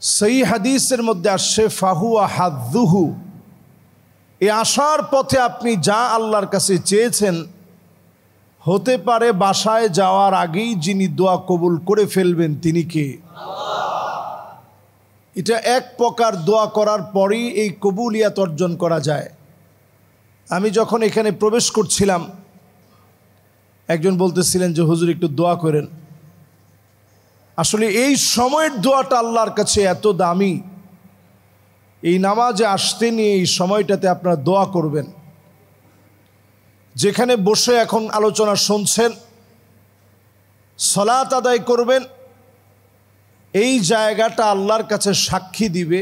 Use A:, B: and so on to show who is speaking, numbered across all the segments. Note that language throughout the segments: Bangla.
A: সেই হাদিসের মধ্যে আসছে ফাহুয়া হাদ্দুহু, এই আসার পথে আপনি যা আল্লাহর কাছে চেয়েছেন, হতে পারে বাসায় যাওয়ার আগেই যিনি দোয়া কবুল করে ফেলবেন তিনি কে? এটা এক প্রকার দোয়া করার পরেই এই কবুলিয়াত অর্জন করা যায়। আমি যখন এখানে প্রবেশ করছিলাম, একজন বলতেছিলেন যে হুজুর একটু দোয়া করেন। আসলে এই সময়ের দোয়াটা আল্লাহর কাছে এত দামি, এই নামাজে আসতে নিয়ে এই সময়টাতে আপনারা দোয়া করবেন। যেখানে বসে এখন আলোচনা শুনছেন, সালাত আদায় করবেন, এই জায়গাটা আল্লাহর কাছে সাক্ষী দিবে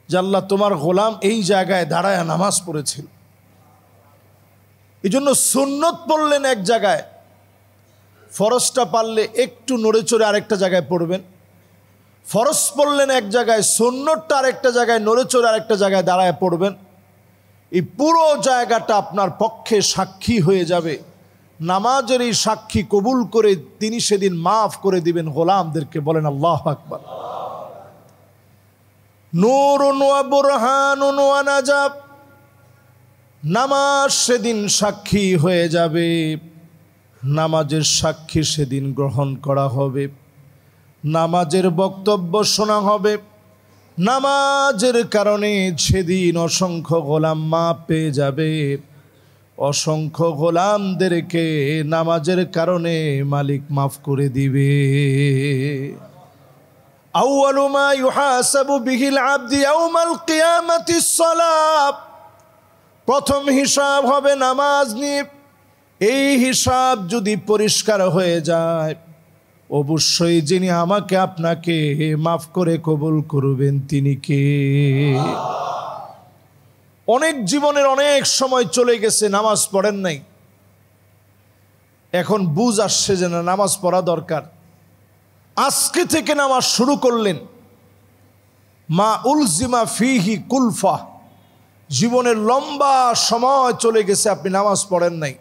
A: যে আল্লাহ তোমার গোলাম এই জায়গায় দাঁড়ায় নামাজ পড়েছিল। এই জন্য সুন্নত পড়লেন এক জায়গায়, ফরজটা পারলে একটু নড়ে চড়ে আরেকটা জায়গায় পড়বেন। ফরজ পড়লেন এক জায়গায়, সুন্নতটা আরেকটা জায়গায় নড়ে চড়ে আরেকটা জায়গায় দাঁড়ায় পড়বেন। এই পুরো জায়গাটা আপনার পক্ষে সাক্ষী হয়ে যাবে। নামাজের এই সাক্ষী কবুল করে তিনি সেদিন মাফ করে দিবেন গোলামদেরকে। বলেন আল্লাহু আকবার। নূরুন ওয়া বুরহানুন ওয়া নাজাব, নামাজ সেদিন সাক্ষী হয়ে যাবে। নামাজের সাক্ষী সেদিন গ্রহণ করা হবে, নামাজের বক্তব্য শোনা হবে। নামাজের কারণে সেদিন অসংখ্য গোলাম মাপ পেয়ে যাবে। অসংখ্য গোলামদেরকে নামাজের কারণে মালিক মাফ করে দিবে। আউয়ালু মা ইউহাসাবু বিহিল আবদি ইয়াউমাল কিয়ামাতিস সালাত, প্রথম হিসাব হবে নামাজ নিয়ে। এই হিসাব যদি পরিষ্কার হয়ে যায়, অবশ্যই যিনি আমাকে আপনাকে মাফ করে কবুল করবেন তিনি কে? অনেক জীবনের অনেক সময় চলে গেছে, নামাজ পড়েন নাই। এখন বুঝ আসছে যে না, নামাজ পড়া দরকার। আজকে থেকে নামাজ শুরু করলেন। মা উলজিমা ফিহি কুলফা, জীবনের লম্বা সময় চলে গেছে আপনি নামাজ পড়েন নাই।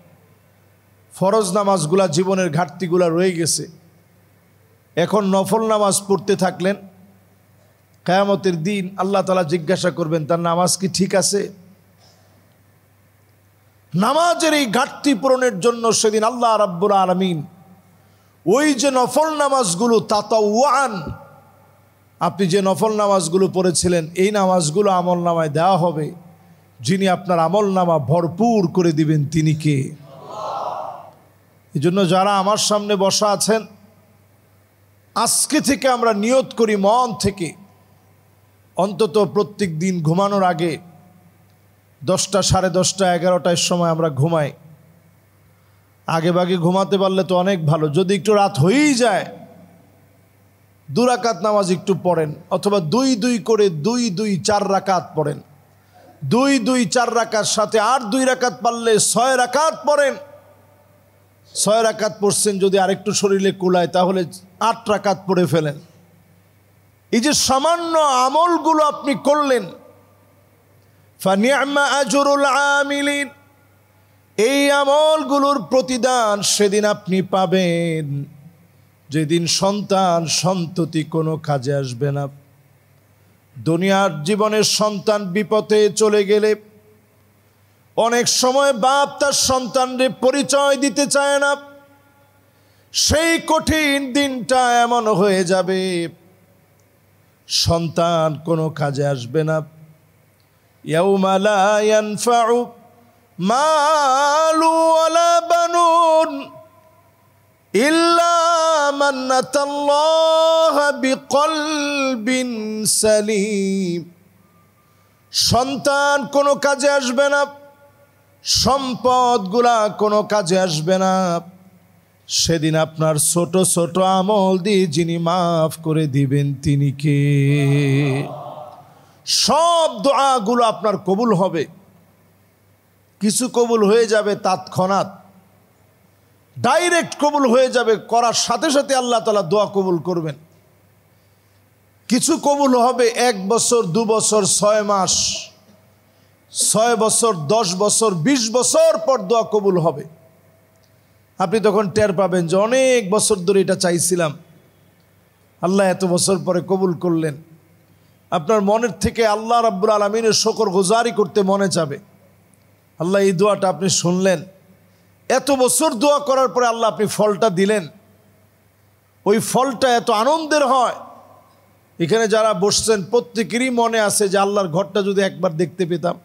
A: ফরজ নামাজগুলা, জীবনের ঘাটতিগুলা রয়ে গেছে। এখন নফল নামাজ পড়তে থাকলেন, কিয়ামতের দিন আল্লাহ তাআলা জিজ্ঞাসা করবেন তার নামাজ কি ঠিক আছে? নামাজের এই ঘাটতি পূরণের জন্য সেদিন আল্লাহ রাব্বুল আলামিন ওই যে নফল নামাজগুলো তাতাওয়ান, আপনি যে নফল নামাজগুলো পড়েছিলেন, এই নামাজগুলো আমল নামায় দেওয়া হবে। যিনি আপনার আমল নামা ভরপুর করে দিবেন তিনি কে? এই জন্য যারা আমার সামনে বসা আছেন, আজকে থেকে আমরা নিয়ত করি মন থেকে, অন্তত প্রত্যেক দিন ঘুমানোর আগে 10টা, 10:30, 11টার সময় আমরা ঘুমাই। আগে ভাগে ঘুমাতে পারলে তো অনেক ভালো। যদি একটু রাত হয়েই যায়, 2 রাকাত নামাজ একটু পড়েন, অথবা 2-2 করে 2-2 4 রাকাত পড়েন। 2-2 4 রাকাত সাথে আর 2 রাকাত পারলে 6 রাকাত পড়েন। 6 রাকাত পড়ছেন, যদি আরেকটু শরীরে কুলায় তাহলে 8 রাকাত পড়ে ফেলেন। এই যে সামান্য আমলগুলো আপনি করলেন, ফানিআমা আজরুল আমিলিন, এই আমলগুলোর প্রতিদান সেদিন আপনি পাবেন, যেদিন সন্তান সন্ততি কোনো কাজে আসবে না। দুনিয়ার জীবনের সন্তান বিপথে চলে গেলে অনেক সময় বাপ তার সন্তানদের পরিচয় দিতে চায় না। সেই কঠিন দিনটা এমন হয়ে যাবে, সন্তান কোনো কাজে আসবে না। ইয়াউমা লা ইয়ানফাউ মালু ওয়ালা বানুন ইল্লা মান আতাল্লাহা বিকলবিন সালিম, সন্তান কোনো কাজে আসবে না, সম্পদগুলা কোনো কাজে আসবে না। সেদিন আপনার ছোট ছোট আমল দিয়ে যিনি মাফ করে দিবেন তিনি কে? সব দোয়াগুলো আপনার কবুল হবে। কিছু কবুল হয়ে যাবে তৎক্ষণাৎ, ডাইরেক্ট কবুল হয়ে যাবে, করার সাথে সাথে আল্লাহ তাআলা দোয়া কবুল করবেন। কিছু কবুল হবে 1 বছর, 2 বছর, 6 মাস, 6 বছর, 10 বছর, 20 বছর পর দোয়া কবুল হবে। আপনি তখন টের পাবেন যে অনেক বছর ধরে এটা চাইছিলাম, আল্লাহ এত বছর পরে কবুল করলেন। আপনার মনের থেকে আল্লাহ রাব্বুল আলামিনের শুকরগুজারি করতে মনে চাবে। আল্লাহ এই দোয়াটা আপনি শুনলেন, এত বছর দোয়া করার পরে আল্লাহ আপনি ফলটা দিলেন, ওই ফলটা এত আনন্দের হয়। এখানে যারা বসছেন প্রত্যেকেরই মনে আছে যে আল্লাহর ঘরটা যদি একবার দেখতে পেতাম।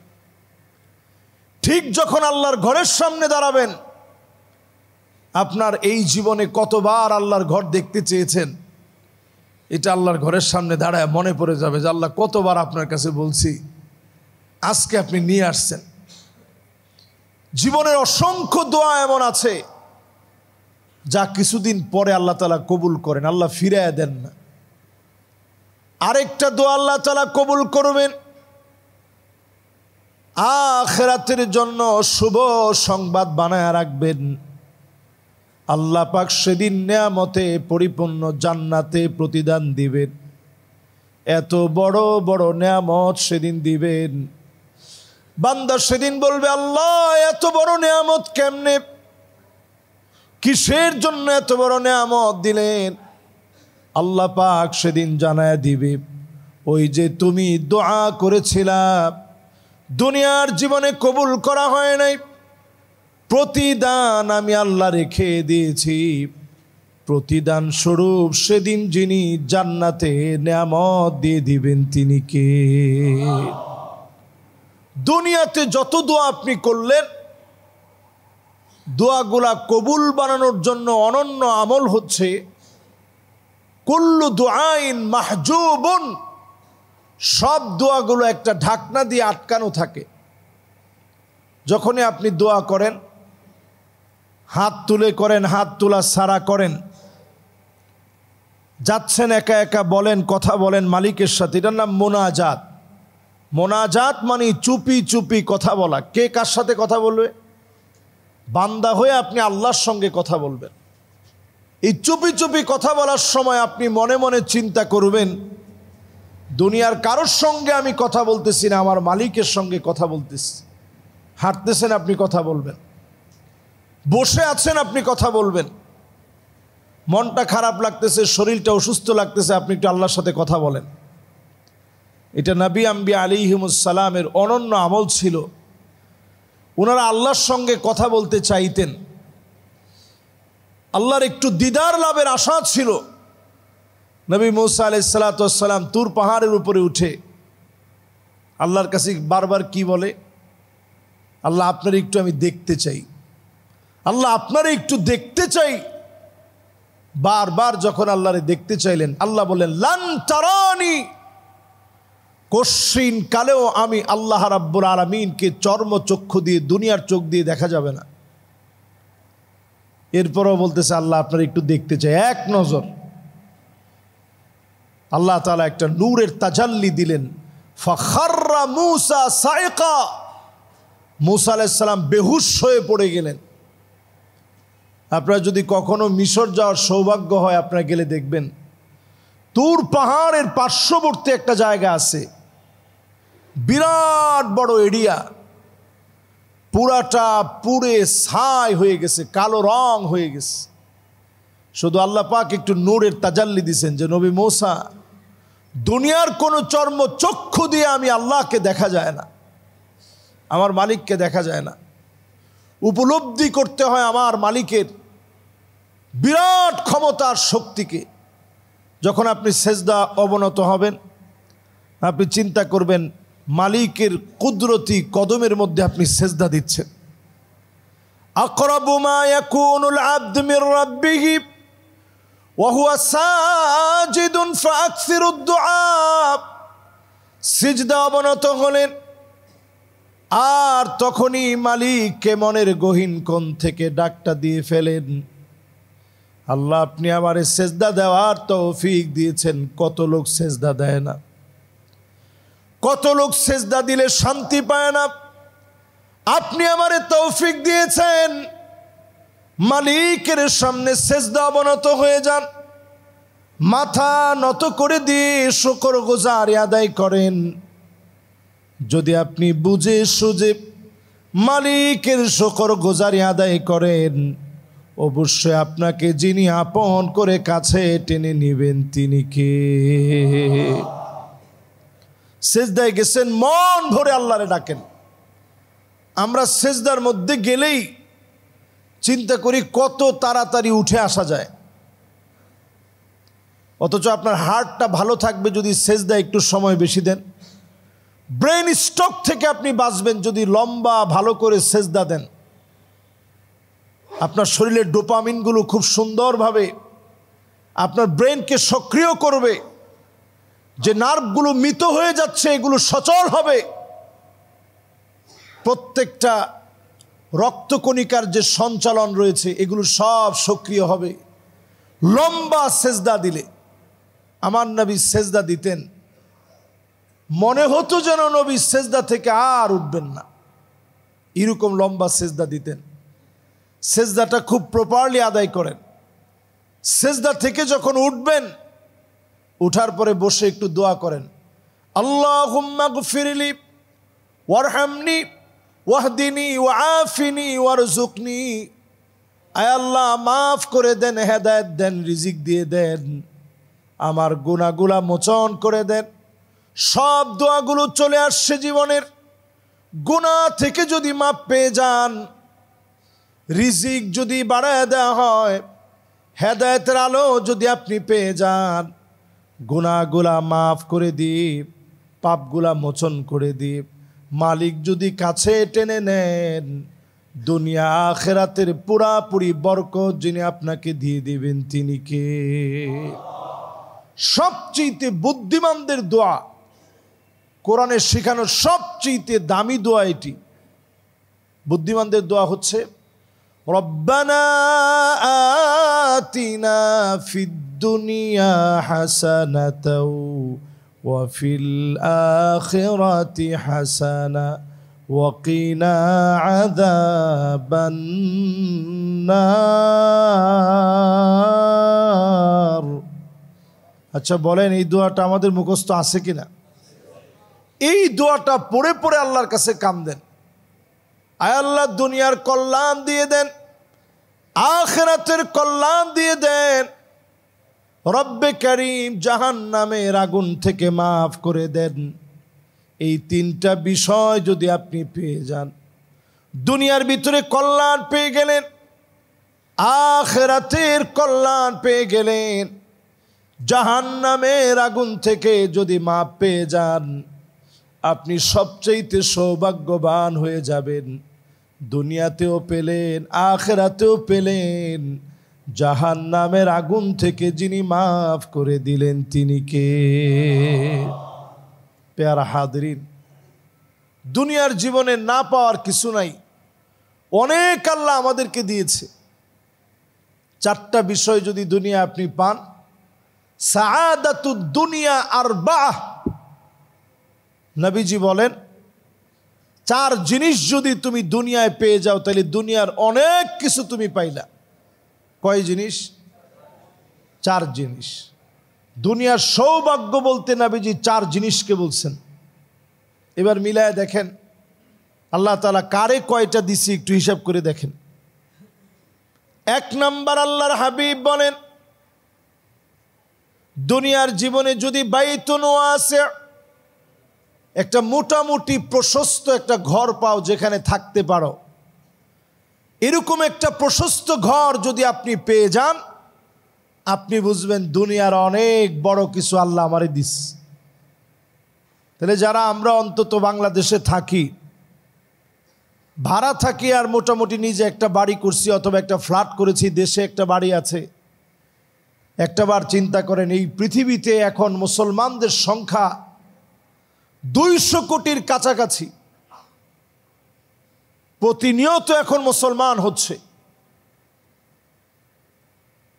A: ঠিক যখন আল্লাহর ঘরের সামনে দাঁড়াবেন, আপনার এই জীবনে কতবার আল্লাহর ঘর দেখতে চেয়েছেন, এটা আল্লাহর ঘরের সামনে দাঁড়ায় মনে পড়ে যাবে যে আল্লাহ কতবার আপনার কাছে বলছি, আজকে আপনি নিয়ে আসছেন। জীবনের অসংখ্য দোয়া এমন আছে যা কিছুদিন পরে আল্লাহ তাআলা কবুল করেন, আল্লাহ ফিরাইয়া দেন না। আরেকটা দোয়া আল্লাহ তাআলা কবুল করবেন, আখিরাতের জন্য শুভ সংবাদ বানায় রাখবেন। আল্লাহ পাক সেদিন নেয়ামতে পরিপূর্ণ জান্নাতে প্রতিদান দিবেন। এত বড় বড় নেয়ামত সেদিন দিবেন, বান্দা সেদিন বলবে আল্লাহ এত বড় নেয়ামত কেমনে, কিসের জন্য এত বড় নেয়ামত দিলেন? আল্লাহ পাক সেদিন জানায় দিবে, ওই যে তুমি দোয়া করেছিলা, দুনিয়ার জীবনে কবুল করা হয় নাই, প্রতিদান আমি আল্লাহ রেখে দিয়েছি। প্রতিদান স্বরূপ সেদিন যিনি জান্নাতে নেয়ামত দিয়ে দিবেন তিনি কে? দুনিয়াতে যত দোয়া আপনি করলেন, দোয়াগুলা কবুল বানানোর জন্য অনন্য আমল হচ্ছে কুল্লু দুআইন মাহজুবুন, সব দোয়াগুলো একটা ঢাকনা দিয়ে আটকানো থাকে। যখনই আপনি দোয়া করেন, হাত তুলে করেন, হাত তোলা ছাড়া করেন, যাচ্ছেন একা একা বলেন, কথা বলেন মালিকের সাথে, এটার নাম মোনাজাত। মোনাজাত মানে চুপি চুপি কথা বলা। কে কার সাথে কথা বলবে? বান্দা হয়ে আপনি আল্লাহর সঙ্গে কথা বলবেন। এই চুপি চুপি কথা বলার সময় আপনি মনে মনে চিন্তা করবেন, দুনিয়ার কারোর সঙ্গে আমি কথা বলতেছি না, আমার মালিকের সঙ্গে কথা বলতেছি। হাঁটতেছেন আপনি কথা বলবেন, বসে আছেন আপনি কথা বলবেন, মনটা খারাপ লাগতেছে, শরীরটা অসুস্থ লাগতেছে, আপনি একটু আল্লাহর সাথে কথা বলেন। এটা নবী আম্বিয়া আলাইহিমুস সালামের অনন্য আমল ছিল। ওনারা আল্লাহর সঙ্গে কথা বলতে চাইতেন, আল্লাহর একটু দিদার লাভের আশা ছিল। নবী মূসা আলাইহিস সালাতু ওয়াস সালাম তুর পাহাড়ের উপরে উঠে আল্লাহর কাছে বারবার কি বলে? আল্লাহ আপনার একটু আমি দেখতে চাই, আল্লাহ আপনার একটু দেখতে চাই। বারবার যখন আল্লাহরে দেখতে চাইলেন, আল্লাহ বললেন লান তারানি, কশিন কালেও আমি আল্লাহ রাব্বুল আলামিনকে চর্মচক্ষু দিয়ে, দুনিয়ার চোখ দিয়ে দেখা যাবে না। এরপরও বলতেছে আল্লাহ আপনার একটু দেখতে চাই, এক নজর। আল্লাহ তাআলা একটা নূরের তাজাল্লি দিলেন, ফাখাররা মূসা সাইকা, মূসা আলাইহিস সালাম বেহুশ হয়ে পড়ে গেলেন। আপনারা যদি কখনো মিশর যাওয়ার সৌভাগ্য হয়, আপনারা গেলে দেখবেন তুর পাহাড়ের পার্শ্ববর্তী একটা জায়গা আছে, বিরাট বড় এরিয়া, পুরাটা পুড়ে ছাই হয়ে গেছে, কালো রং হয়ে গেছে। শুধু আল্লাহ পাক একটু নূরের তাজাল্লি দিয়েছেন যে নবী মূসা, দুনিয়ার কোনো চর্মচক্ষু দিয়ে আমি আল্লাহকে দেখা যায় না, আমার মালিককে দেখা যায় না। উপলব্ধি করতে হয় আমার মালিকের বিরাট ক্ষমতার শক্তিকে। যখন আপনি সেজদা অবনত হবেন, আপনি চিন্তা করবেন মালিকের কুদরতি কদমের মধ্যে আপনি সেজদা দিচ্ছেন। আকরাবু মা ইয়াকুনুল আবদু মির রাব্বিহি ওয়া হুয়া সাজিদুন ফাআকসিরুদ দুআ, সিজদা অবনত হলেন আর তখনই মালিককে মনের গহীন কোণ থেকে ডাকটা দিয়ে ফেলেন, আল্লাহ আপনি আমারে সেজদা দেওয়ার তৌফিক দিয়েছেন। কত লোক সেজদা দেয় না, কত লোক সেজদা দিলে শান্তি পায় না, আপনি আমারে তৌফিক দিয়েছেন। মালিকের সামনে সেজদা অবনত হয়ে যান, মাথা নত করে দিয়ে শুকরগুজারি আদায় করেন। যদি আপনি বুঝে সুঝে মালিকের শুকরগুজারি আদায় করেন, অবশ্যই আপনাকে যিনি আপন করে কাছে টেনে নেবেন তিনি কে? সেজদায় গেছেন, মন ভরে আল্লাহরে ডাকেন। আমরা সেজদার মধ্যে গেলেই চিন্তা করি কত তাড়াতাড়ি উঠে আসা যায়, অথচ আপনার হার্টটা ভালো থাকবে যদি সেজদায় একটু সময় বেশি দেন। ব্রেন স্ট্রোক থেকে আপনি বাঁচবেন যদি লম্বা ভালো করে সেজদা দেন। আপনার শরীরের ডোপামিনগুলো খুব সুন্দরভাবে আপনার ব্রেনকে সক্রিয় করবে, যে নার্ভগুলো মৃত হয়ে যাচ্ছে এগুলো সচল হবে, প্রত্যেকটা রক্তকণিকার যে সঞ্চালন রয়েছে এগুলো সব সক্রিয় হবে লম্বা সেজদা দিলে। আমার নবী সেজদা দিতেন, মনে হতো যেন নবী সেজদা থেকে আর উঠবেন না, এরকম লম্বা সেজদা দিতেন। সেজদাটা খুব প্রপারলি আদায় করেন। সেজদা থেকে যখন উঠবেন, উঠার পরে বসে একটু দোয়া করেন, আল্লাহুম্মা গফিরলি ওয়ারহামনি ওয়াহদিনি ওয়াআফিনি ওয়ারযুকনি। আয় আল্লাহ, মাফ করে দেন, হেদায়েত দেন, রিজিক দিয়ে দেন, আমার গুনাহগুলা মোচন করে দেন। সব দোয়াগুলো চলে আসছে জীবনের। গুনাহ থেকে যদি মাপ পেয়ে যান, রিজিক যদি বাড়ায় দেওয়া হয়, হেদায়েতের আলো যদি আপনি পেয়ে যান, গুনাহগুলা মাফ করে দিয়ে পাপগুলা মোচন করে দিয়ে মালিক যদি কাছে টেনে নেন, দুনিয়া আখিরাতের পুরাপুরি বরকত যিনি আপনাকে দিয়ে দিবেন তিনি কে? সবচেয়ে বুদ্ধিমানদের দোয়া, কোরআনে শেখানো সবচেয়ে দামি দোয়া এটি। বুদ্ধিমানদের দোয়া হচ্ছে রব্বানা আতিনা ফিদ দুনিয়া হাসানাতাও ওয়া ফিল আখিরাতি হাসানা ওয়া কিনা আযাবান নার। আচ্ছা বলেন, এই দোয়াটা আমাদের মুখস্থ আছে কিনা? এই দোয়াটা পড়ে পড়ে আল্লাহর কাছে কাঁদেন, আয় আল্লাহ দুনিয়ার কল্যাণ দিয়ে দেন, আখিরাতের কল্যাণ দিয়ে দেন, রব্বে কারীম জাহান্নামের আগুন থেকে মাফ করে দেন। এই তিনটা বিষয় যদি আপনি পেয়ে যান, দুনিয়ার ভিতরে কল্যাণ পেয়ে গেলেন, আখিরাতের কল্যাণ পেয়ে গেলেন, জাহান্নামের আগুন থেকে যদি মাফ পেয়ে যান, আপনি সবচেয়ে সৌভাগ্যবান হয়ে যাবেন। দুনিয়াতেও পেলেন, আখিরাতেও পেলেন, জাহান্নামের আগুন থেকে যিনি মাফ করে দিলেন তিনি কে? প্যারা হাজরিন, দুনিয়ার জীবনে না পাওয়ার কিছু নাই, অনেক আল্লাহ আমাদেরকে দিয়েছে। চারটা বিষয় যদি দুনিয়া আপনি পান, সাআদাতুদ দুনিয়া আরবাহ, নবীজি বলেন চার জিনিস যদি তুমি দুনিয়ায় পেয়ে যাও তাহলে দুনিয়ার অনেক কিছু তুমি পাইলা। কয় জিনিস? চার জিনিস। দুনিয়ার সৌভাগ্য বলতে নবীজি চার জিনিসকে বলছেন। এবার মিলায় দেখেন আল্লাহ তাআলা কারে কয়টা দিছি, একটু হিসাব করে দেখেন। এক নাম্বার, আল্লাহর হাবিব বলেন দুনিয়ার জীবনে যদি বাইতুন ওয়াসি', একটা মোটামুটি প্রশস্ত একটা ঘর পাও যেখানে থাকতে পারো, এরকম একটা প্রশস্ত ঘর যদি আপনি পেয়ে যান, আপনি বুঝবেন দুনিয়ার অনেক বড় কিছু আল্লাহ আমারে দিস। তাহলে যারা আমরা অন্তত বাংলাদেশে থাকি, ভাড়া থাকি, আর মোটামুটি নিজে একটা বাড়ি করছি অথবা একটা ফ্ল্যাট করেছি, দেশে একটা বাড়ি আছে, একটাবার চিন্তা করেন এই পৃথিবীতে এখন মুসলমানদের সংখ্যা 200 কোটির কাছাকাছি। প্রতিনিয়ত এখন মুসলমান হচ্ছে।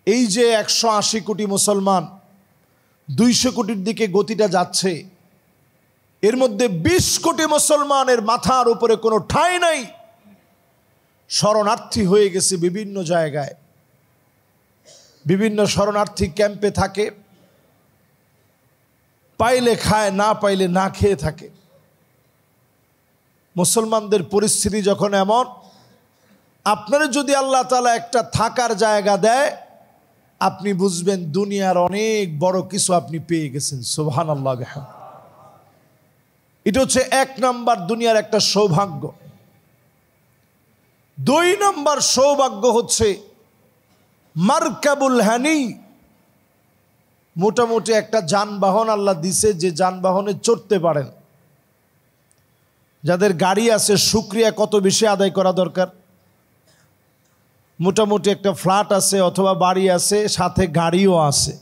A: এই যে 180 কোটি মুসলমান 200 কোটির দিকে গতিটা যাচ্ছে, এর মধ্যে 20 কোটি মুসলমানের মাথার উপরে কোনো ঠাঁই নাই, শরণার্থী হয়ে গেছে বিভিন্ন জায়গায়, বিভিন্ন শরণার্থী ক্যাম্পে থাকে, পাইলে খায়, না পাইলে না খেয়ে থাকে। মুসলমানদের পরিস্থিতি যখন এমন, আপনারা যদি আল্লাহ তাআলা একটা থাকার জায়গা দেয়, আপনি বুঝবেন দুনিয়ার অনেক বড় কিছু আপনি পেয়ে গেছেন। সুবহানাল্লাহ। এটা হচ্ছে 1 নাম্বার দুনিয়ার একটা সৌভাগ্য। 2 নাম্বার সৌভাগ্য হচ্ছে মারকাবুল হানি, মোটামুটি একটা যানবাহন আল্লাহ দিছে, যে যানবাহনে চড়তে পারেন। যাদের গাড়ি আছে শুকরিয়া কত বেশি আদায় করা দরকার। মোটামুটি একটা ফ্ল্যাট আছে অথবা বাড়ি আছে, সাথে গাড়িও আছে।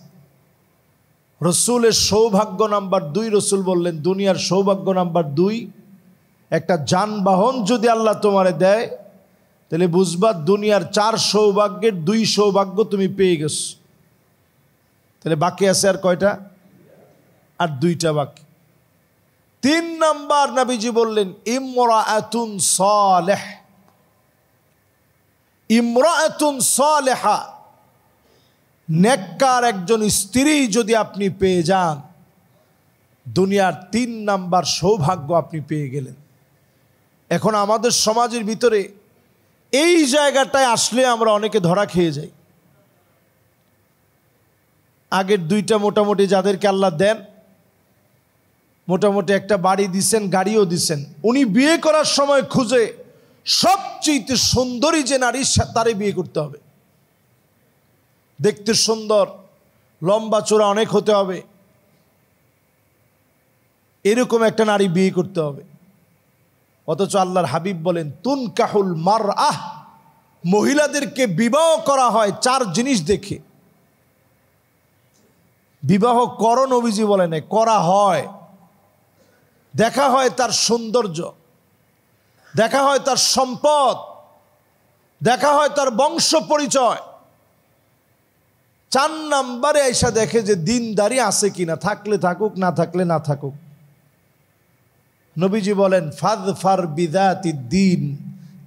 A: রসুলের সৌভাগ্য নাম্বার 2, রসুল বললেন দুনিয়ার সৌভাগ্য নাম্বার 2, একটা যানবাহন যদি আল্লাহ তোমারে দেয় তাহলে বুঝবা দুনিয়ার 4 সৌভাগ্যের 2 সৌভাগ্য তুমি পেয়ে গেছো। তাহলে বাকি আছে আর কয়টা? আর 2টা বাকি। 3 নাম্বার নবীজি বললেন ইমরাআতুন সালেহ, ইমরাআতুন সালেহা, নেককার একজন স্ত্রী যদি আপনি পেয়ে যান, দুনিয়ার 3 নাম্বার সৌভাগ্য আপনি পেয়ে গেলেন। এখন আমাদের সমাজের ভিতরে এই জায়গাটায় আসলে আমরা অনেকে ধরা খেয়ে যাই। আগের 2টা মোটামুটি যাদেরকে আল্লাহ দেন, মোটামুটি একটা বাড়ি দিছেন, গাড়িও দিছেন, উনি বিয়ে করার সময় খুঁজে সবচেয়ে সুন্দরী যে নারী তারে বিয়ে করতে হবে। দেখতে সুন্দর, লম্বা চোরা অনেক হতে হবে, এরকম একটা নারী বিয়ে করতে হবে। অথচ আল্লাহর হাবিব বলেন তুনকাহুল মারআহ, মহিলাদেরকে বিবাহ করা হয় 4 জিনিস দেখে। বিবাহ করো নবীজি বলে নাই, করা হয়। দেখা হয় তার সৌন্দর্য, দেখা হয় তার সম্পদ, দেখা হয় তার বংশ পরিচয়। 4 নাম্বারে আইসা দেখে যে দিনদারি আছে কিনা, থাকলে থাকুক, না থাকলে না থাকুক। নবীজি বলেন ফাযফার বিযাতিদ দ্বীন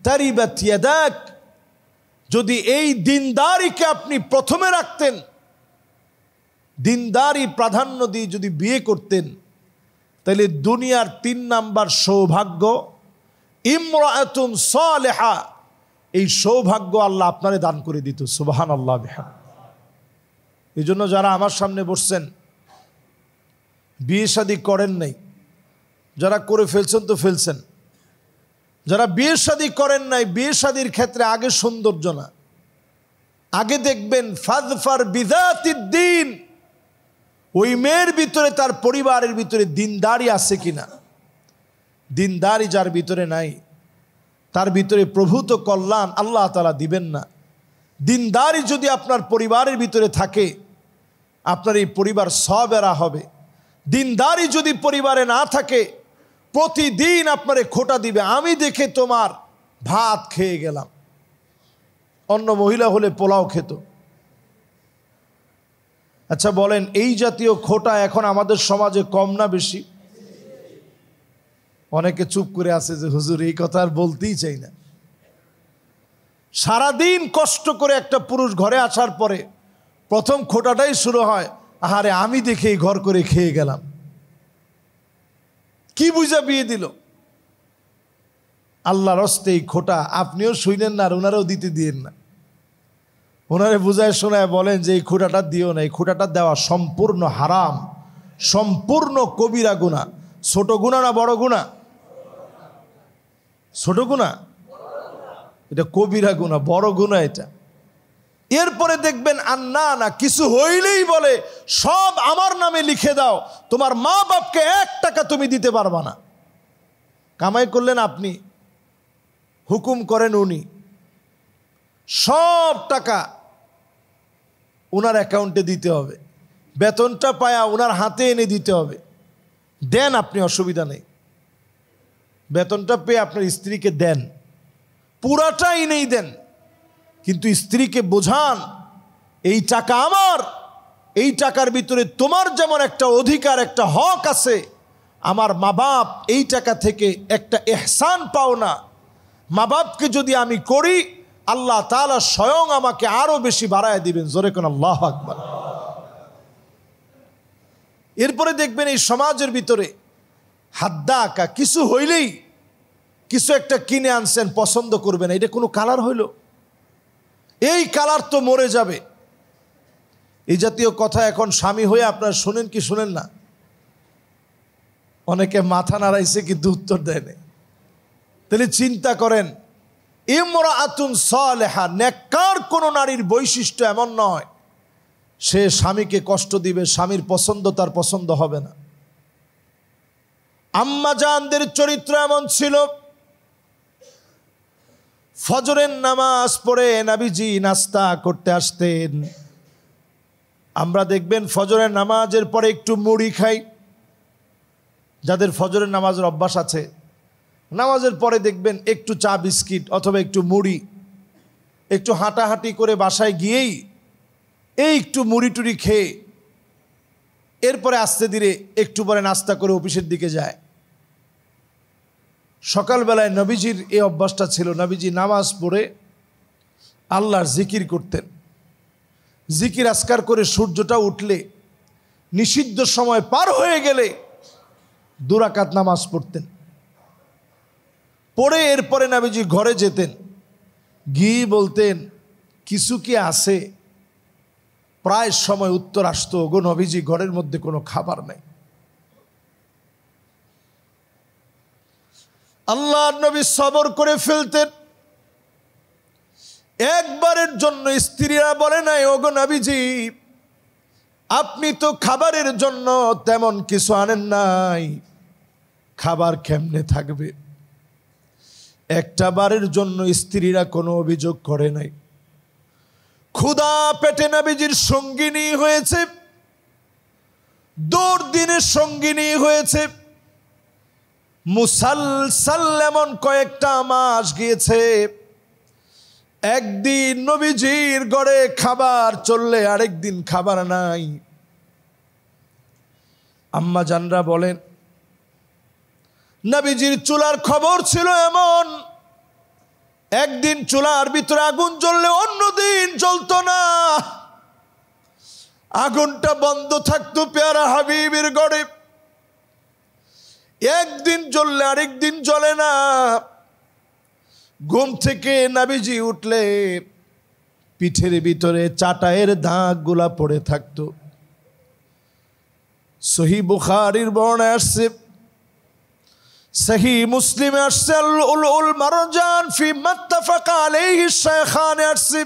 A: তারিবাত ইয়াদাক, যদি এই দিনদারিকে আপনি প্রথমে রাখতেন, দিনদারি প্রাধান্য দিয়ে যদি বিয়ে করতেন, তাহলে দুনিয়ার 3 নাম্বার সৌভাগ্য ইমরাআতুন সালেহা, এই সৌভাগ্য আল্লাহ আপনারে দান করে দিত। সুবহানাল্লাহ বিহাম। এই জন্য যারা আমার সামনে বসছেন, বিয়ে শাদী করেন নাই, যারা করে ফেলছেন তো ফেলছেন, যারা বিয়ে শাদী করেন নাই, বিয়ে শাদীর ক্ষেত্রে আগে সৌন্দর্য না, আগে দেখবেন ফাযফার বিযাতিদ দ্বীন, ওই মেয়ের ভিতরে, তার পরিবারের ভিতরে দিনদারি আছে কিনা। দিনদারি যার ভিতরে নাই, তার ভিতরে প্রভূত কল্যাণ আল্লাহ তাআলা দিবেন না। দিনদারি যদি আপনার পরিবারের ভিতরে থাকে, আপনার এই পরিবার সবেরা হবে। দিনদারি যদি পরিবারে না থাকে, প্রতিদিন আপনারে খোটা দিবে, আমি দেখে তোমার ভাত খেয়ে গেলাম। অন্য মহিলা হলে পোলাও খেত। আচ্ছা বলেন, এই জাতীয় খোটা এখন আমাদের সমাজে কম না বেশি? অনেকে চুপ করে আছে যে হুজুর এই কথা আর বলতেই চাই না। সারাদিন কষ্ট করে একটা পুরুষ ঘরে আসার পরে প্রথম খোটাটাই শুরু হয়, আহারে আমি দেখে এই ঘর করে খেয়ে গেলাম। কি বুঝা বিয়ে দিল? আল্লাহর হস্তে এই খোটা আপনিও শুনেন না, আর ওনারাও দিতে দিয়েন না। ওনারে বুঝায় শোনায় বলেন যে এই খোটাটা দিও না, এই খোটাটা দেওয়া সম্পূর্ণ হারাম, সম্পূর্ণ কবিরা গুনাহ। ছোট গুনাহ না বড় গুনাহ? ছোট গুনাহ, এটা কবিরা গুনাহ, বড় গুনাহ এটা। এরপরে দেখবেন আন্না না, কিছু হইলেই বলে সব আমার নামে লিখে দাও, তোমার মা বাপকে 1 টাকা তুমি দিতে পারবা না। কামাই করলেন আপনি, হুকুম করেন উনি, সব টাকা ওনার অ্যাকাউন্টে দিতে হবে, বেতনটা পায়া ওনার হাতে এনে দিতে হবে। দেন আপনি, অসুবিধা নেই, বেতনটা পেয়ে আপনার স্ত্রীকে দেন, পুরাটাই নেই দেন, কিন্তু স্ত্রীকে বোঝান এই টাকা আমার, এই টাকার ভিতরে তোমার যেমন একটা অধিকার, একটা হক আছে, আমার মা বাপ এই টাকা থেকে একটা ইহসান পাও না। মা বাপকে যদি আমি করি, আল্লাহ তাআলা স্বয়ং আমাকে আরো বেশি বাড়ায় দিবেন। জোরে কোন আল্লাহু আকবার। এরপরে দেখবেন এই সমাজের ভিতরে হাদ্দাকা, কিছু হইলেই, কিছু একটা কিনে আনছেন, পছন্দ করবেন, এটা কোনো কালার হইল, এই কালার তো মরে যাবে। এই জাতীয় কথা এখন স্বামী হয়ে আপনারা শুনেন কি শুনেন না? অনেকে মাথা নাড়াইছে কিন্তু উত্তর দেয়নি। তাহলে চিন্তা করেন, ইমরাআতুন সালেহা, নেককার কোন নারীর বৈশিষ্ট্য এমন নয় সে স্বামীকে কষ্ট দিবে, স্বামীর পছন্দ তার পছন্দ হবে না। আম্মা জানদের চরিত্র এমন ছিল, ফজরের নামাজ পড়ে নবীজি নাস্তা করতে আসতেন। আমরা দেখবেন ফজরের নামাজের পরে একটু মুড়ি খাই, যাদের ফজরের নামাজের অভ্যাস আছে, নামাজের পরে দেখবেন একটু চা বিস্কিট অথবা একটু মুড়ি, একটু হাঁটাহাঁটি করে বাসায় গিয়েই এই একটু মুড়ি টুড়ি খেয়ে এরপরে আস্তে ধীরে একটু পরে নাস্তা করে অফিসের দিকে যায়। সকালবেলায় নবীজির এই অভ্যাসটা ছিল, নবীজি নামাজ পড়ে আল্লাহর জিকির করতেন। জিকির আজকার করে সূর্যটা উঠলে, নিষিদ্ধ সময় পার হয়ে গেলে 2 রাকাত নামাজ পড়তেন। পড়ে এরপরে নবীজি ঘরে যেতেন, গিয়ে বলতেন কিছু কি আছে? প্রায় সময় উত্তর আসতো, গো নবীজি ঘরের মধ্যে কোনো খাবার নেই। আল্লাহর নবী সবর করে ফেলতেন। একবারের জন্য স্ত্রীরা বলে নাই, ওগো নবীজি আপনি তো খাবারের জন্য তেমন কিছু আনেন নাই, খাবার কেমনে থাকবে? একটা বারের জন্য স্ত্রীরা কোনো অভিযোগ করে নাই। ক্ষুধা পেটে নবীজির সঙ্গিনী হয়েছে, দুর্দিনের সঙ্গিনী হয়েছে, মুসালসাল এমন কয়েকটা মাস গিয়েছে। একদিন নবীজির ঘরে খাবার চললে আরেকদিন খাবার নাই। আম্মা জানরা বলেন, নবীজির চুলার খবর ছিল এমন, একদিন চুলার ভিতরে আগুন জ্বললে অন্যদিন জ্বলতো না, আগুনটা বন্ধ থাকতো পেয়ারা হাবিবের ঘরে। একদিন জ্বললে আরেকদিন জ্বলে না। ঘুম থেকে নবীজি উঠলে পিঠের ভিতরে চাটায়ের দাগগুলা পড়ে থাকতো। সহিহ বুখারীর বর্ণনায় আসছে, সহিহ মুসলিমে আসছে, আল মারজান ফি মাত্তাফাকা আলাইহি শাইখান আসছে,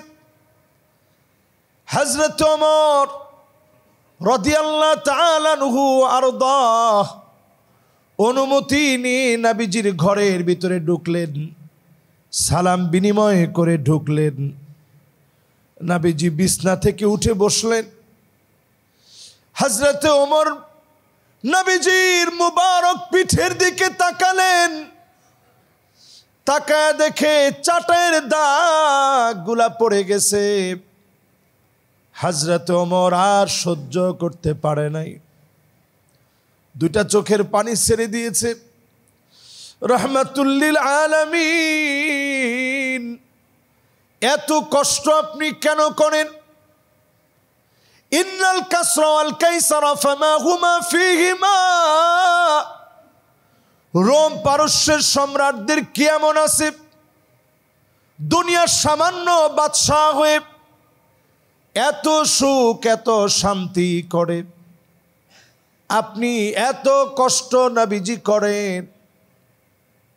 A: হযরত ওমর রাদিয়াল্লাহু তাআলা আনহু আরদাহ অনুমতি নিয়ে নবীজির ঘরের ভিতরে ঢুকলেন, সালাম বিনিময় করে ঢুকলেন। নবীজি বিছনা থেকে উঠে বসলেন। হযরত ওমর নবীজির মুবারক পিঠের দিকে তাকালেন, তাকায় দেখে চাটায়ের দাগগুলা পড়ে গেছে। হযরত ওমর আর সহ্য করতে পারে নাই, 2টা চোখের পানি ছেড়ে দিয়েছে। রাহমাতুল লিল আলামিন, এত কষ্ট আপনি কেন করেন? ইন্নাল কাসরা ওয়াল কাইসারা ফামা হুমা ফীহিমা, রোম পারস্যের সম্রাটদের কি এমন আছে দুনিয়ার সামান্য বাদশাহ হয়ে এত সুখ এত শান্তি করে? আপনি এত কষ্ট নবীজি করেন,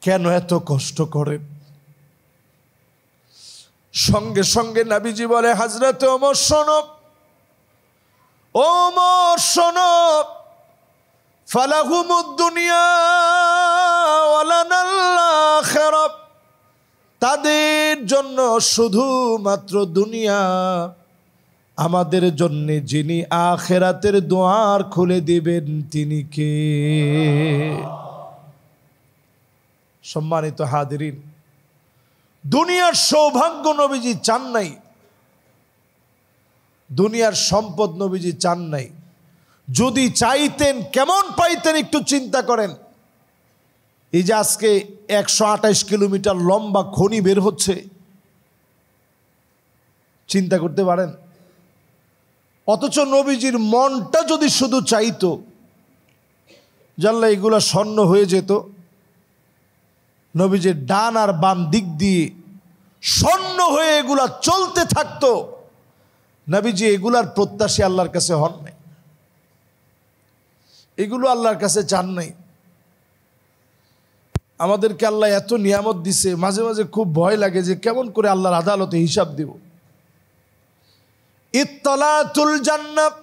A: কেন এত কষ্ট করেন? সঙ্গে সঙ্গে নবীজি বলে, হযরত ওমর শোনো, ওমর শোনো, ফালাহুমুদ দুনিয়া ওয়ালানাল আখিরা, তাদের জন্য শুধুমাত্র দুনিয়া, আমাদের জন্য যিনি আখিরাতের দুয়ার খুলে দিবেন তিনি কে? সম্মানিত হাজিরিন, দুনিয়ার সৌভাগ্য নবীজি চান নাই, দুনিয়ার সম্পদ নবীজি চান নাই। যদি চাইতেন কেমন পাইতেন একটু চিন্তা করেন। এই যে আজকে 128 কিলোমিটার লম্বা খনি বের হচ্ছে, চিন্তা করতে পারেন? অথচ নবীজির মনটা যদি শুধু চাইতো জানলা এগুলা স্বর্ণ হয়ে যেত, নবীজির ডান আর বাম দিক দিয়ে স্বর্ণ হয়ে এগুলা চলতে থাকতো, নবীজি এগুলার প্রত্যাশী আল্লাহর কাছে হন নাই, এগুলো আল্লাহর কাছে চান নাই। আমাদেরকে আল্লাহ এত নিয়ামত দিছে, মাঝে মাঝে খুব ভয় লাগে যে কেমন করে আল্লাহর আদালতে হিসাব দেব। ইত্তালাতুল জান্নাত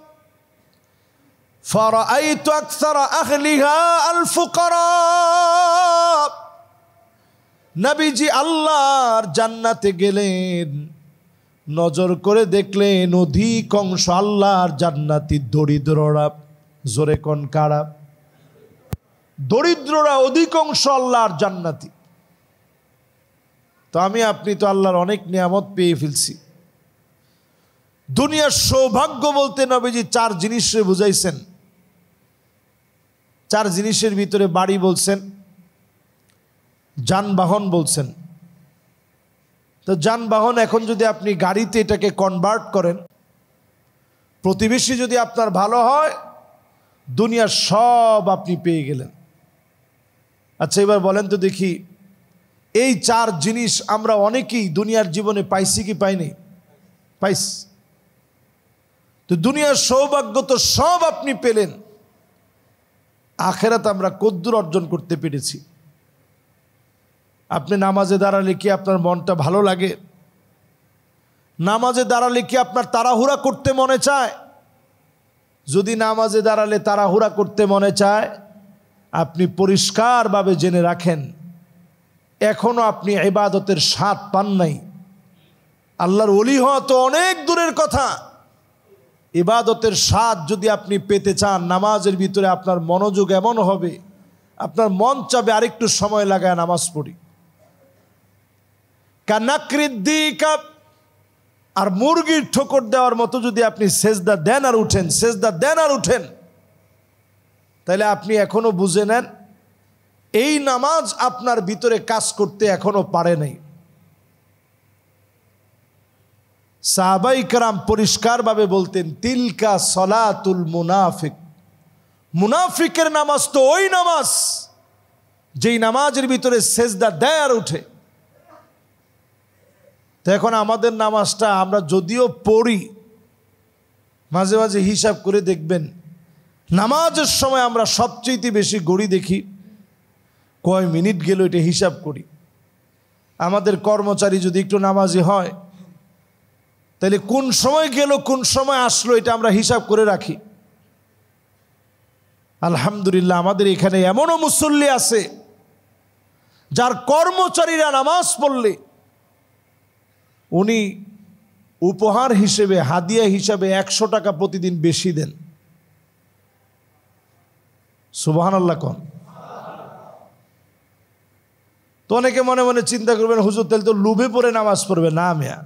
A: ফারাআইতু আকসারা আহলিহা আল ফুকারা। নবীজি আল্লাহর জান্নাতে গেলেন, নজর করে দেখলেন অধিকাংশ আল্লাহর জান্নাতি দরিদ্ররা। জোরে কোন কারা? দরিদ্ররা অধিকাংশ আল্লাহর জান্নাতি। তো আমি আপনি তো আল্লাহর অনেক নিয়ামত পেয়ে ফেলছি। দুনিয়ার সৌভাগ্য বলতে নবীজি 4 জিনিসে বুঝাইছেন। 4 জিনিসের ভিতরে বাড়ি বলছেন, যানবাহন বলছেন। তো যানবাহন এখন যদি আপনি গাড়িতে এটাকে কনভার্ট করেন, প্রতিবেশী যদি আপনার ভালো হয়, দুনিয়ার সব আপনি পেয়ে গেলেন। আচ্ছা এবার বলেন তো দেখি, এই 4 জিনিস আমরা অনেকেই দুনিয়ার জীবনে পাইছি কি পাইনি? পাইছি। তো দুনিয়ার সৌভাগ্য তো সব আপনি পেলেন, আখেরাত আমরা কদ্দুর অর্জন করতে পেরেছি? আপনি নামাজে দাঁড়ালে কি আপনার মনটা ভালো লাগে? নামাজে দাঁড়ালে কি আপনার তাড়াহুড়া করতে মনে চায়? যদি নামাজে দাঁড়ালে তাড়াহুড়া করতে মনে চায়, আপনি পরিষ্কারভাবে জেনে রাখেন এখনো আপনি ইবাদতের স্বাদ পান নাই। আল্লাহর ওলি হওয়া তো অনেক দূরের কথা, ইবাদতের স্বাদ যদি আপনি পেতে চান, নামাজের ভিতরে আপনার মনোযোগ এমন হবে, আপনার মন চাবে আরেকটু সময় লাগায় নামাজ পড়ি। কানাকৃদ্দিকা, আর মুরগির ঠোকর দেওয়ার মতো যদি আপনি সেজদা দেন আর উঠেন, সেজদা দেন আর উঠেন, তাহলে আপনি এখনো বুঝে নেন এই নামাজ আপনার ভিতরে কাজ করতে এখনো পারে নাই। সাহাবায়ে কেরাম পরিষ্কারভাবে বলতেন, তিলকা সলাতুল মুনাফিক। মুনাফিকের নামাজ তো ওই নামাজ যেই নামাজের ভিতরে সেজদা দেয় আর উঠে। তো এখন আমাদের নামাজটা আমরা যদিও পড়ি, মাঝে মাঝে হিসাব করে দেখবেন নামাজের সময় আমরা সবচেয়ে বেশি ঘড়ি দেখি, কয় মিনিট গেল এটা হিসাব করি। আমাদের কর্মচারী যদি একটু নামাজি হয়, তাহলে কোন সময় গেল কোন সময় আসলো এটা আমরা হিসাব করে রাখি। আলহামদুলিল্লাহ, আমাদের এখানে এমনও মুসল্লি আছে যার কর্মচারীরা নামাজ পড়লে উনি উপহার হিসেবে, হাদিয়া হিসাবে 100 টাকা প্রতিদিন বেশি দেন। সুবহানাল্লাহ কোন। তো অনেকে মনে মনে চিন্তা করবেন, হুজুর তাহলে তো লোভে পড়ে নামাজ পড়বে। না মিয়া,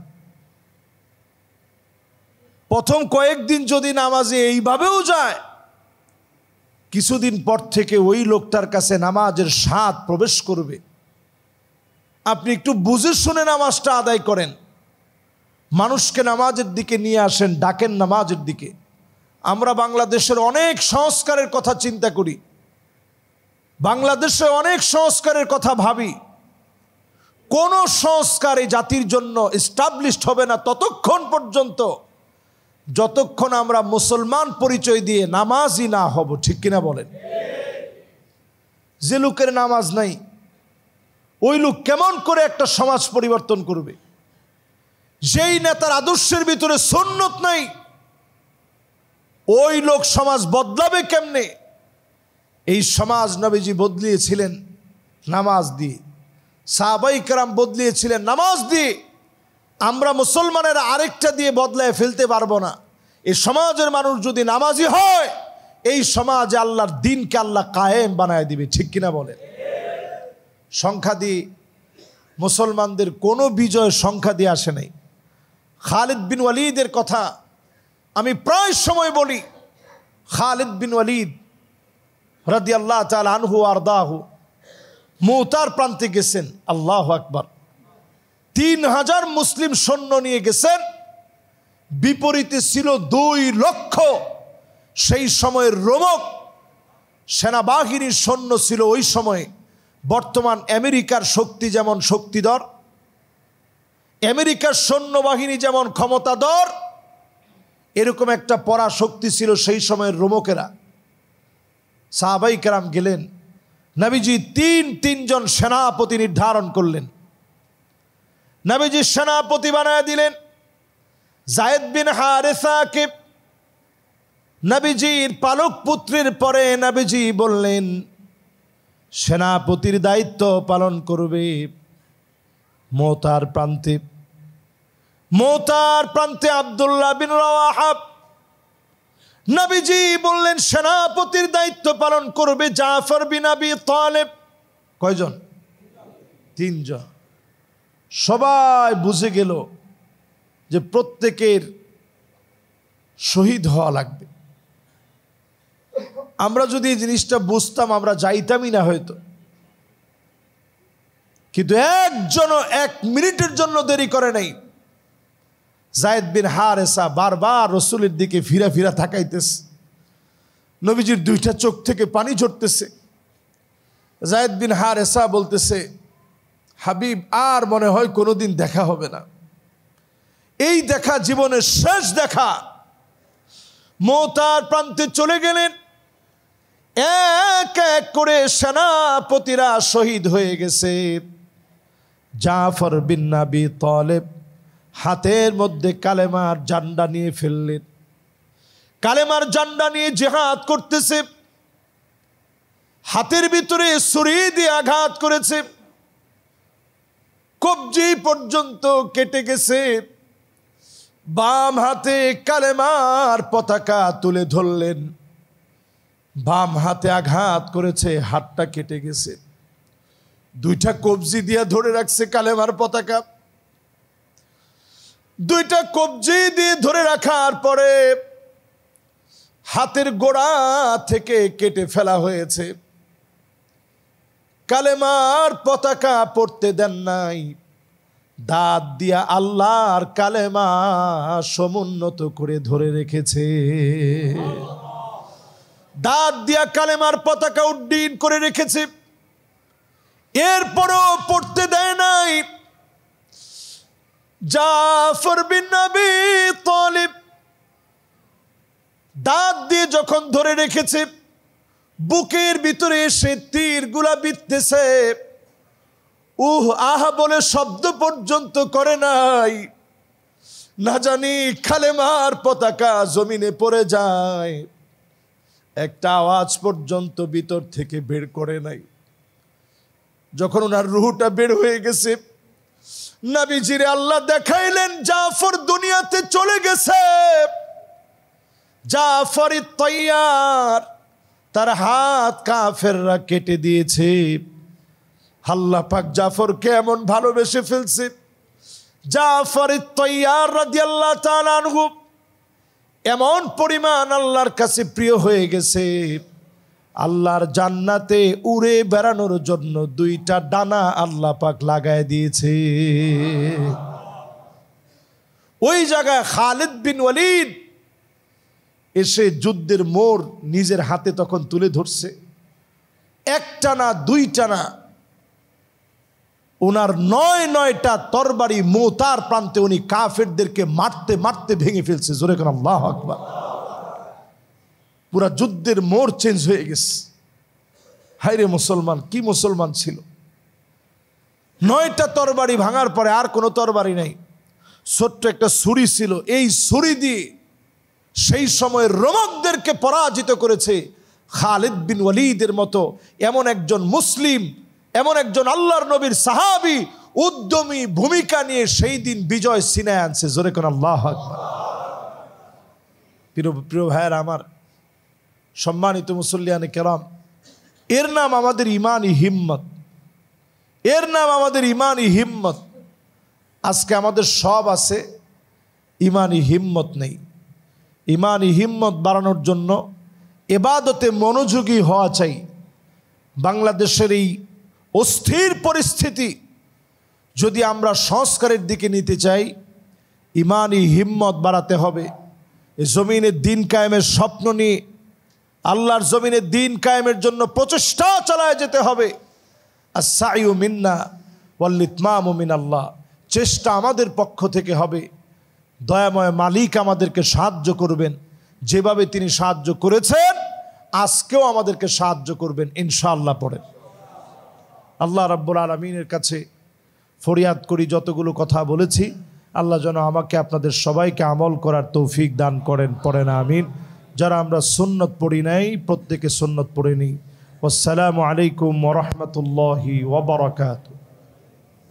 A: প্রথম কয়েকদিন যদি নামাজে এইভাবেও যায়, কিছুদিন পর থেকে ওই লোকটার কাছে নামাজের স্বাদ প্রবেশ করবে। আপনি একটু বুঝে শুনে নামাজটা আদায় করেন, মানুষকে নামাজের দিকে নিয়ে আসেন, ডাকেন নামাজের দিকে। আমরা বাংলাদেশের অনেক সংস্কারের কথা চিন্তা করি, বাংলাদেশে অনেক সংস্কারের কথা ভাবি। কোন সংস্কার এই জাতির জন্য এস্টাবলিশড হবে না ততক্ষণ পর্যন্ত যতক্ষণ আমরা মুসলমান পরিচয় দিয়ে নামাজই না হব। ঠিক কিনা বলেন? যে লোকের নামাজ নাই, ওই লোক কেমন করে একটা সমাজ পরিবর্তন করবে? যেই নেতার আদর্শের ভিতরে সুন্নত নাই, ওই লোক সমাজ বদলাবে কেমনে? এই সমাজ নবীজি বদলিয়েছিলেন নামাজ দিয়ে, সাহাবায়ে কেরাম বদলিয়েছিলেন নামাজ দিয়ে। আমরা মুসলমানেরা আরেকটা দিয়ে বদলায় ফেলতে পারবো না। এই সমাজের মানুষ যদি নামাজি হয়, এই সমাজে আল্লাহর দ্বীনকে আল্লাহ কায়েম বানায় দিবে। ঠিক কিনা বলেন? সংখ্যা দিয়ে মুসলমানদের কোনো বিজয় সংখ্যা দিয়ে আসে নাই। খালিদ বিন ওয়ালিদের কথা আমি প্রায় সময় বলি। খালিদ বিন ওয়ালিদ রাদিয়াল্লাহু তাআলা আনহু আরদাহু মুতার প্রান্তে গেছেন। আল্লাহু আকবার। 3000 মুসলিম সৈন্য নিয়ে গেছেন, বিপরীতে ছিল 2 লক্ষ। সেই সময়ের রোমক সেনাবাহিনীর সৈন্য ছিল ওই সময়ে বর্তমান আমেরিকার শক্তি যেমন শক্তিধর, আমেরিকার সৈন্যবাহিনী যেমন ক্ষমতাধর, এরকম একটা পরাশক্তি ছিল সেই সময়ের রোমকেরা। সাহাবায়ে কেরাম গেলেন, নবীজি তিনজন সেনাপতি নির্ধারণ করলেন। নবীজি সেনাপতি বানায় দিলেন যায়েদ বিন হারেসাকে। নবীজির পালক পুত্রের পরে নবীজি বললেন সেনাপতির দায়িত্ব পালন করবে মুতার প্রান্তে আব্দুল্লাহ বিন রাওয়াহা। নবীজি বললেন সেনাপতির দায়িত্ব পালন করবে জাফর বিন আবি তালেব। কয়জন? 3 জন। সবাই বুঝে গেল যে প্রত্যেকের শহীদ হওয়া লাগবে। আমরা যদি এই জিনিসটা বুঝতাম আমরা যাইতামই না হয়তো, কিন্তু একজনও 1 মিনিটের জন্য দেরি করে নাই। যায়েদ বিন হারেসা বারবার রসুলের দিকে ফিরা তাকাইতেছে। নবীজির 2টা চোখ থেকে পানি ঝরতেছে। যায়েদ বিন হারেসা বলতেছে হাবিব আর মনে হয় কোনোদিন দেখা হবে না, এই দেখা জীবনের শেষ দেখা। মুতার প্রান্তে চলে গেলেন। এক এক করে সেনাপতিরা শহীদ হয়ে গেছে। জাফর বিন আবি তালেব হাতের মধ্যে কালেমার ঝান্ডা নিয়ে ফেললেন। কালেমার ঝান্ডা নিয়ে জিহাদ করতেছে। হাতের ভিতরে ছুরি দিয়ে আঘাত করেছে, কবজি পর্যন্ত কেটে গেছে। বাম হাতে কালেমার পতাকা তুলে ধরলেন। বাম হাতে আঘাত করেছে, হাতটা কেটে গেছে। 2টা কবজি দিয়ে ধরে রাখছে কালেমার পতাকা। 2টা কবজি দিয়ে ধরে রাখার পরে হাতের গোড়া থেকে কেটে ফেলা হয়েছে। কালেমার পতাকা পড়তে দেন নাই, দাঁত দিয়া আল্লাহর কালেমা সমুন্নত করে ধরে রেখেছে। দাঁত দিয়া কালেমার পতাকা উড্ডীন করে রেখেছে। এরপরও পড়তে দেয় নাই। জাফর বিন আবি তালিব দাঁত দিয়ে যখন ধরে রেখেছে, বুকের ভিতরে এসে তীরগুলা বিঁধতেছে। আহা বলে শব্দ পর্যন্ত করে নাই, না জানি কালেমার পতাকা জমিনে পড়ে যায়, একটা আওয়াজ পর্যন্ত ভিতর থেকে বের করে নাই। যখন ওনার রুহটা বের হয়ে গেছে, নবীজিরে আল্লাহ দেখাইলেন জাফর দুনিয়াতে চলে গেছে। জাফর তৈয়ার, তার হাত কাফেররা কেটে দিয়েছে। আল্লাহ পাক জাফরকে এমন ভালোবেসে ফেলছে। জাফর তৈয়ার রাদিয়াল্লাহু তাআলা আনহু এমন পরিমাণ আল্লাহর কাছে প্রিয় হয়ে গেছে, আল্লাহর জান্নাতে উড়ে বেড়ানোর জন্য 2টা ডানা আল্লাহ পাক লাগায় দিয়েছে। ওই জায়গায় খালিদ বিন ওয়ালিদ এসে যুদ্ধের মোড় নিজের হাতে তখন তুলে ধরছে। 1টা না 2টা না, ওনার 9টা তরবারি মুতার প্রান্তে উনি কাফেরদেরকে মারতে মারতে ভেঙে ফেলছে। জোরে কোন আল্লাহু আকবার। পুরা যুদ্ধের মোড় চেঞ্জ হয়ে গেছে। হায়রে মুসলমান, কি মুসলমান ছিল! 9টা তরবারি ভাঙার পরে আর কোনো তরবারি নাই, ছোট্ট একটা ছুরি ছিল। এই ছুরি দিয়ে সেই সময়ের রোমকদেরকে পরাজিত করেছে। খালিদ বিন ওয়ালিদের মতো এমন একজন মুসলিম, এমন একজন আল্লাহর নবীর সাহাবী উদ্যমী ভূমিকা নিয়ে সেই দিন বিজয় ছিনায় আনছে। জোরে কোন আল্লাহু আকবার। প্রিয় ভাইয়েরা আমার, সম্মানিত মুসল্লিয়ানে কেরাম, এর নাম আমাদের ইমানি হিম্মত, এর নাম আমাদের ইমানি হিম্মত। আজকে আমাদের সব আছে, ইমানি হিম্মত নেই। ইমানি হিম্মত বাড়ানোর জন্য ইবাদতে মনোযোগী হওয়া চাই। বাংলাদেশের এই অস্থির পরিস্থিতি যদি আমরা সংস্কারের দিকে নিতে চাই, ইমানি হিম্মত বাড়াতে হবে। এই জমিনে দিন কায়েমের স্বপ্ন নিয়ে আল্লাহর জমিনে দিন কায়েমের জন্য প্রচেষ্টা চালায় যেতে হবে। আস-সাইয়ু মিন্না ওয়াল ইতমামু মিনাল্লাহ। চেষ্টা আমাদের পক্ষ থেকে হবে। দয়াময় মালিক আমাদেরকে সাহায্য করবেন, যেভাবে তিনি সাহায্য করেছেন আজকেও আমাদেরকে সাহায্য করবেন ইনশাআল্লাহ। পড়েন। আল্লাহ রাব্বুল আলামিনের কাছে ফরিয়াদ করি, যতগুলো কথা বলেছি আল্লাহ যেন আমাকে আপনাদের সবাইকে আমল করার তৌফিক দান করেন, পড়েন আমিন। যারা আমরা সুন্নত পড়ি নাই প্রত্যেকে সুন্নত পড়ে নিই। আসসালামু আলাইকুম ওয়া রাহমাতুল্লাহি ওয়া বারাকাতুহু।